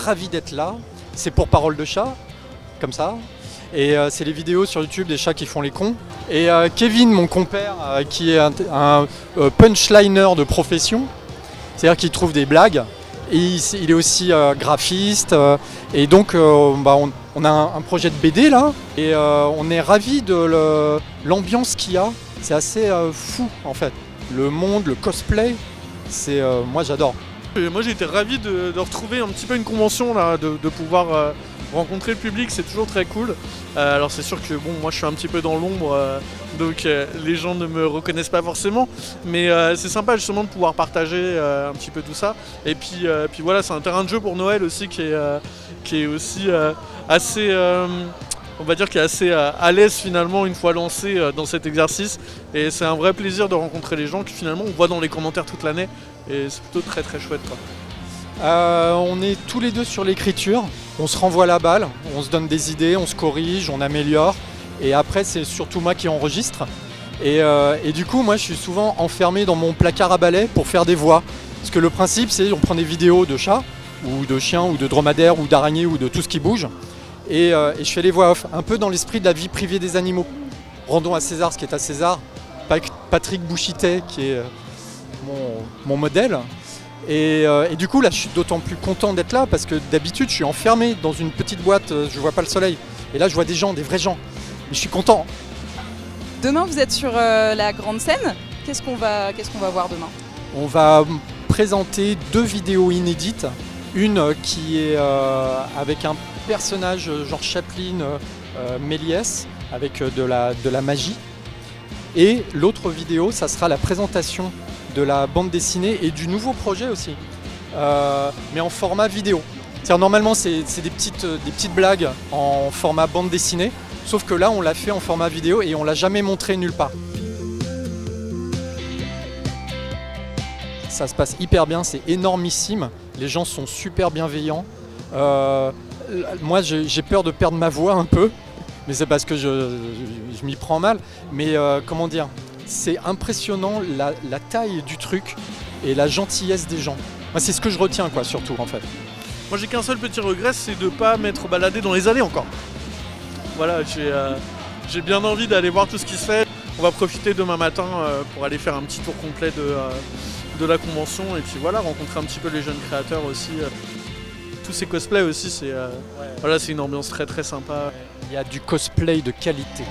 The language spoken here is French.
ravi d'être là. C'est pour Parole de chat, comme ça. Et c'est les vidéos sur YouTube des chats qui font les cons. Et Kevin, mon compère, qui est un punchliner de profession, c'est-à-dire qu'il trouve des blagues. Et il est aussi graphiste. Et donc on a un projet de BD là. Et on est ravis de l'ambiance qu'il y a. C'est assez fou en fait. Le monde, le cosplay, moi j'adore. Moi j'ai été ravi de retrouver un petit peu une convention là, de pouvoir rencontrer le public, c'est toujours très cool. Alors c'est sûr que bon, moi je suis un petit peu dans l'ombre, donc les gens ne me reconnaissent pas forcément, mais c'est sympa justement de pouvoir partager un petit peu tout ça. Et puis voilà, c'est un terrain de jeu pour Noël aussi qui est aussi assez, on va dire qui est assez à l'aise finalement une fois lancé dans cet exercice. Et c'est un vrai plaisir de rencontrer les gens que finalement on voit dans les commentaires toute l'année, et c'est plutôt très très chouette quoi. On est tous les deux sur l'écriture, on se renvoie la balle, on se donne des idées, on se corrige, on améliore, et après c'est surtout moi qui enregistre. Et du coup moi je suis souvent enfermé dans mon placard à balai pour faire des voix. Parce que le principe c'est on prend des vidéos de chats, ou de chiens, ou de dromadaires, ou d'araignées, ou de tout ce qui bouge, et je fais les voix off, un peu dans l'esprit de la vie privée des animaux. Rendons à César ce qui est à César, Patrick Bouchitet qui est mon modèle. Et du coup là je suis d'autant plus content d'être là parce que d'habitude je suis enfermé dans une petite boîte, je vois pas le soleil. Et là je vois des gens, des vrais gens. Et je suis content. Demain vous êtes sur la grande scène. Qu'est-ce qu'on va voir demain? On va présenter 2 vidéos inédites. Une qui est avec un personnage genre Chaplin, Méliès, avec de la magie. Et l'autre vidéo, ça sera la présentation de la bande dessinée et du nouveau projet aussi, mais en format vidéo. Normalement c'est des petites blagues en format bande dessinée, sauf que là on l'a fait en format vidéo et on l'a jamais montré nulle part. Ça se passe hyper bien, c'est énormissime, les gens sont super bienveillants. Moi j'ai peur de perdre ma voix un peu, mais c'est parce que je m'y prends mal, mais comment dire, c'est impressionnant la taille du truc et la gentillesse des gens. Moi, c'est ce que je retiens quoi, surtout en fait. Moi j'ai qu'un seul petit regret, c'est de ne pas m'être baladé dans les allées encore. Voilà, j'ai bien envie d'aller voir tout ce qui se fait. On va profiter demain matin pour aller faire un petit tour complet de la convention et puis voilà, rencontrer un petit peu les jeunes créateurs aussi. Tous ces cosplays aussi, voilà, c'est une ambiance très très sympa. Il y a du cosplay de qualité.